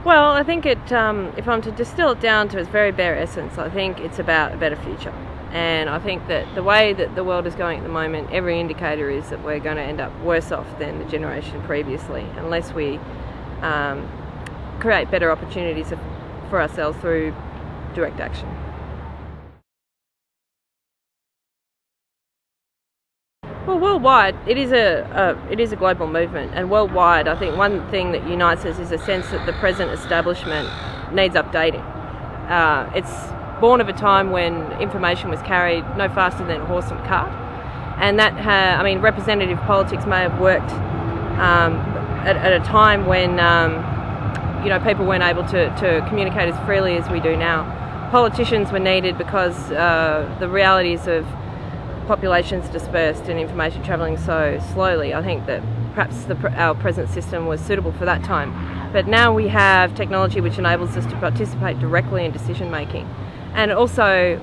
Well, I think if I'm to distill it down to its very bare essence, I think it's about a better future. And I think that the way that the world is going at the moment, every indicator is that we're going to end up worse off than the generation previously, unless we create better opportunities for ourselves through direct action. Well, worldwide, it is a global movement, and worldwide, I think one thing that unites us is a sense that the present establishment needs updating. It's born of a time when information was carried no faster than a horse and cart, and that representative politics may have worked at a time when people weren't able to communicate as freely as we do now. Politicians were needed because the realities of populations dispersed and information travelling so slowly. I think that perhaps our present system was suitable for that time. But now we have technology which enables us to participate directly in decision making. And also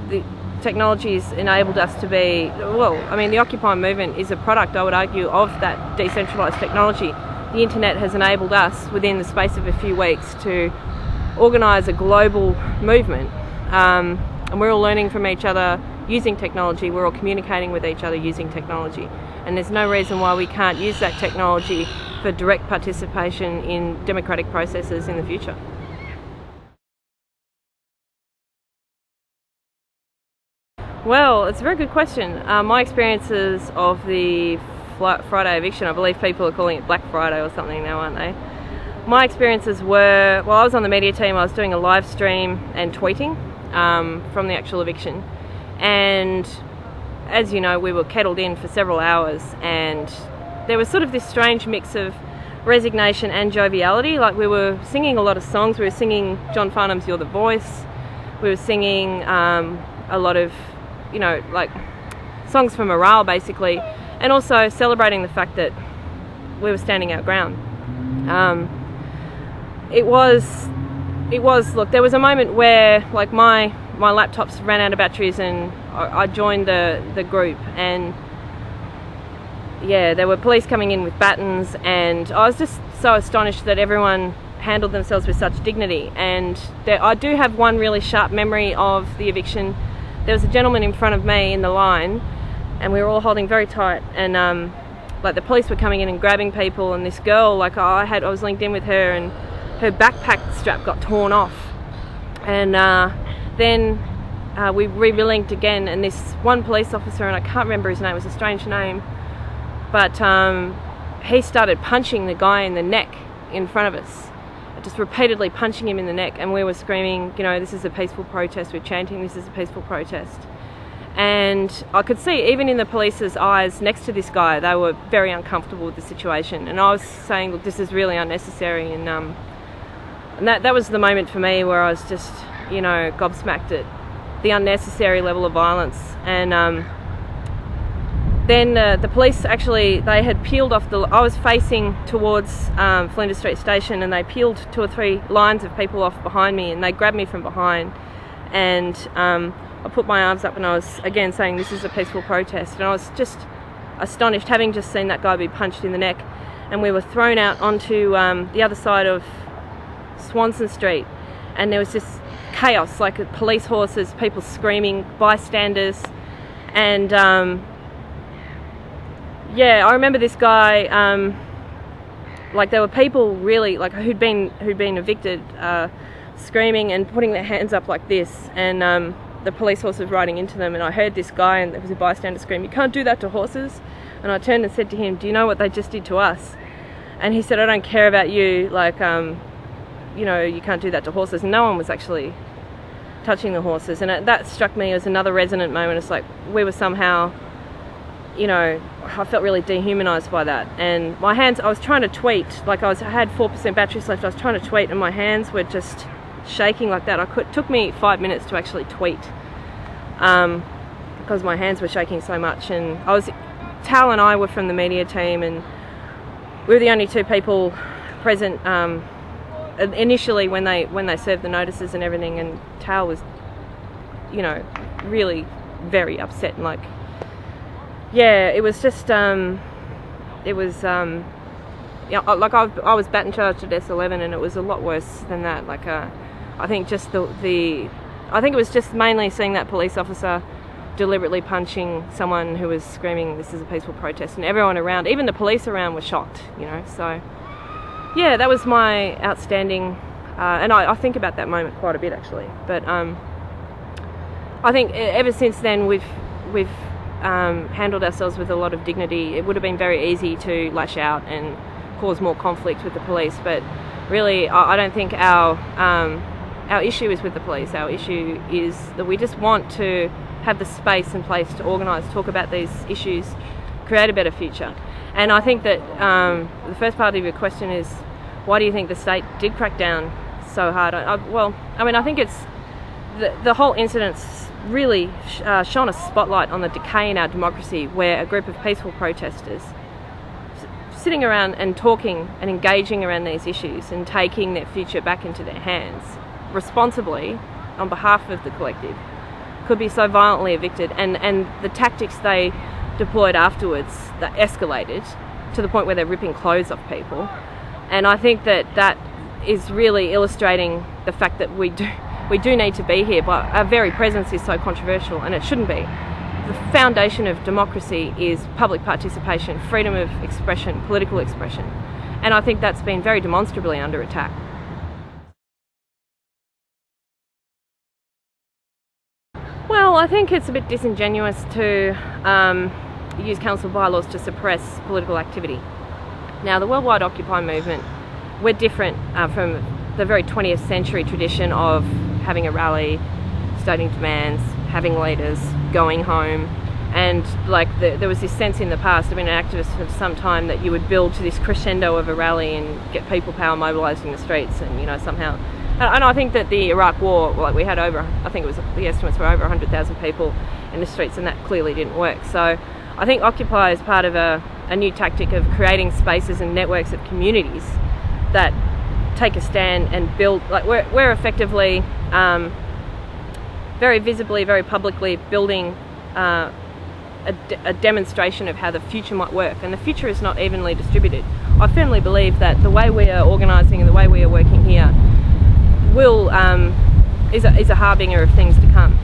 the technology's enabled us to be, the Occupy movement is a product, I would argue, of that decentralised technology. The internet has enabled us within the space of a few weeks to organise a global movement, and we're all learning from each other using technology, we're all communicating with each other using technology, and there's no reason why we can't use that technology for direct participation in democratic processes in the future. Well, it's a very good question. My experiences of the Friday eviction, I believe people are calling it Black Friday or something now, aren't they? My experiences were, I was on the media team, I was doing a live stream and tweeting from the actual eviction. And as you know, we were kettled in for several hours, and there was sort of this strange mix of resignation and joviality. Like, we were singing a lot of songs. We were singing John Farnham's You're the Voice. We were singing a lot of, songs for morale, basically, and also celebrating the fact that we were standing our ground. Look, there was a moment where, my laptops ran out of batteries, and I joined the group, and there were police coming in with batons, and I was just so astonished that everyone handled themselves with such dignity. And I do have one really sharp memory of the eviction. There was a gentleman in front of me in the line, and we were all holding very tight, and the police were coming in and grabbing people, and this girl, I was linked in with her, and her backpack strap got torn off, and then we re-linked again, and this one police officer, and I can't remember his name, it was a strange name, but he started punching the guy in the neck in front of us, just repeatedly punching him in the neck, and we were screaming, this is a peaceful protest, we're chanting this is a peaceful protest. And I could see, even in the police's eyes next to this guy, they were very uncomfortable with the situation, and I was saying, look, this is really unnecessary, and that was the moment for me where I was just gobsmacked at the unnecessary level of violence. And then the police actually, they had peeled off I was facing towards Flinders Street Station, and they peeled 2 or 3 lines of people off behind me, and they grabbed me from behind, and I put my arms up, and I was again saying this is a peaceful protest, and I was just astonished, having just seen that guy be punched in the neck, and we were thrown out onto the other side of Swanson Street, and there was this chaos, police horses, people screaming, bystanders, and I remember this guy, there were people really, who'd been evicted, screaming and putting their hands up like this, and the police horse was riding into them, and I heard this guy, and there was a bystander scream, "You can't do that to horses." And I turned and said to him, "Do you know what they just did to us?" And he said, "I don't care about you, you can't do that to horses." And no one was actually touching the horses, and that struck me as another resonant moment. It's like we were somehow, I felt really dehumanised by that. And my hands, I was trying to tweet, I had 4% batteries left, I was trying to tweet, and my hands were just shaking like that. It took me 5 minutes to actually tweet, because my hands were shaking so much. And Tal and I were from the media team, and we were the only 2 people present initially when they served the notices and everything, and Tal was really very upset, and it was just like I was baton charged at S11, and it was a lot worse than that. Like I think just I think it was just mainly seeing that police officer deliberately punching someone who was screaming, "This is a peaceful protest," and everyone around, even the police around, were shocked. So yeah, that was my outstanding, and I think about that moment quite a bit actually. But I think ever since then we've handled ourselves with a lot of dignity. It would have been very easy to lash out and cause more conflict with the police, but really I don't think our issue is with the police. Our issue is that we just want to have the space and place to organise, talk about these issues, create a better future. And I think that the first part of your question is, why do you think the state did crack down so hard? I think it's the whole incident's really shone a spotlight on the decay in our democracy, where a group of peaceful protesters sitting around and talking and engaging around these issues and taking their future back into their hands responsibly on behalf of the collective could be so violently evicted, and the tactics they deployed afterwards that escalated to the point where they're ripping clothes off people. And I think that is really illustrating the fact that we do need to be here, but our very presence is so controversial, and it shouldn't be. The foundation of democracy is public participation, freedom of expression, political expression, and I think that's been very demonstrably under attack. Well, I think it's a bit disingenuous to use council bylaws to suppress political activity. Now, the worldwide Occupy movement, we're different from the very 20th century tradition of having a rally, stating demands, having leaders, going home, and there was this sense in the past, I've been an activist for some time, that you would build to this crescendo of a rally and get people power mobilised in the streets, and somehow. And I think that the Iraq War, we had the estimates were over 100,000 people in the streets, and that clearly didn't work. So I think Occupy is part of a new tactic of creating spaces and networks of communities that take a stand and build, we're effectively very visibly, very publicly building a demonstration of how the future might work, and the future is not evenly distributed. I firmly believe that the way we are organising and the way we are working here is a harbinger of things to come.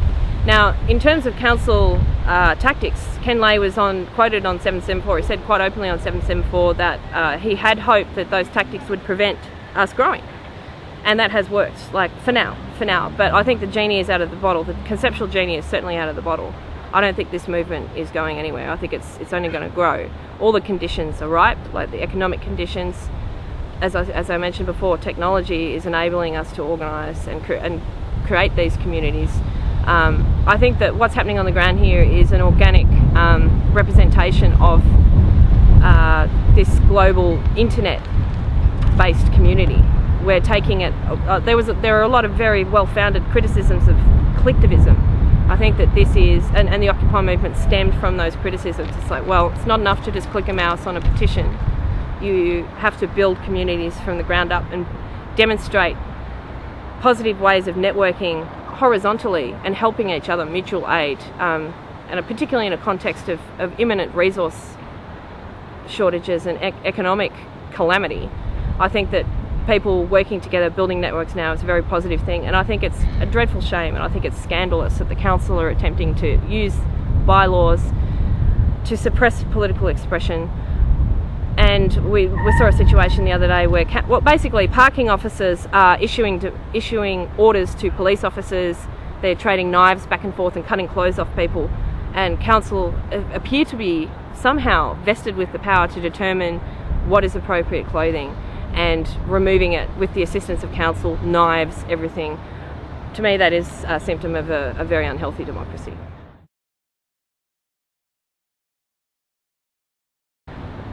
Now, in terms of council tactics, Ken Lay was quoted on 774. He said quite openly on 774 that he had hoped that those tactics would prevent us growing, and that has worked, for now. But I think the genie is out of the bottle. The conceptual genie is certainly out of the bottle. I don't think this movement is going anywhere. I think it's only going to grow. All the conditions are ripe, like the economic conditions. As I mentioned before, technology is enabling us to organise and create these communities. I think that what's happening on the ground here is an organic representation of this global internet-based community. We're taking it. There are a lot of very well-founded criticisms of collectivism. I think that this is, and the Occupy movement stemmed from those criticisms. It's it's not enough to just click a mouse on a petition. You have to build communities from the ground up and demonstrate positive ways of networking horizontally and helping each other, mutual aid, and particularly in a context of imminent resource shortages and economic calamity. I think that people working together, building networks now, is a very positive thing, and I think it's a dreadful shame, and I think it's scandalous that the council are attempting to use bylaws to suppress political expression. And we saw a situation the other day where basically parking officers are issuing orders to police officers. They're trading knives back and forth and cutting clothes off people, and council appear to be somehow vested with the power to determine what is appropriate clothing and removing it with the assistance of council, knives, everything. To me, that is a symptom of a very unhealthy democracy.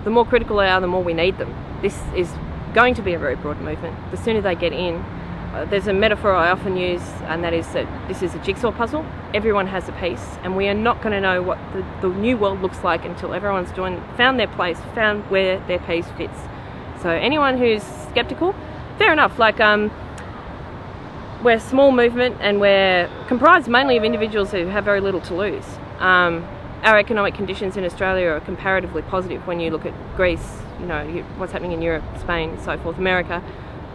The more critical they are, the more we need them. This is going to be a very broad movement. The sooner they get in, there's a metaphor I often use, and that is that this is a jigsaw puzzle. Everyone has a piece, and we are not going to know what the new world looks like until everyone's found their place, found where their piece fits. So anyone who's skeptical, fair enough. We're a small movement, and we're comprised mainly of individuals who have very little to lose. Our economic conditions in Australia are comparatively positive when you look at Greece, you know, what's happening in Europe, Spain, so forth, America,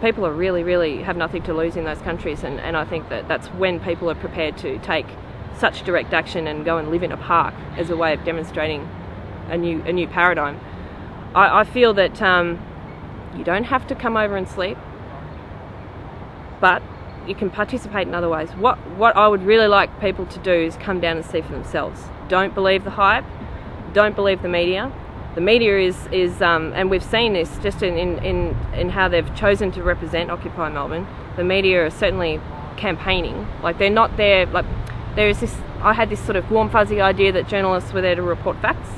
people are really have nothing to lose in those countries, and I think that that's when people are prepared to take such direct action and go and live in a park as a way of demonstrating a new paradigm. I feel that you don't have to come over and sleep, but you can participate in other ways. What I would really like people to do is come down and see for themselves. Don't believe the hype. Don't believe the media. The media is and we've seen this just in how they've chosen to represent Occupy Melbourne. The media are certainly campaigning. Like, they're not there. Like, I had this sort of warm fuzzy idea that journalists were there to report facts.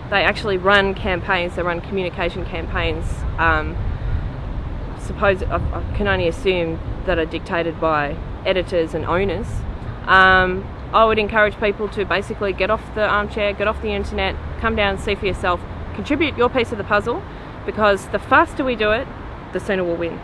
They actually run campaigns. They run communication campaigns. I can only assume that are dictated by editors and owners. I would encourage people to basically get off the armchair, get off the internet, come down and see for yourself, contribute your piece of the puzzle, because the faster we do it, the sooner we'll win.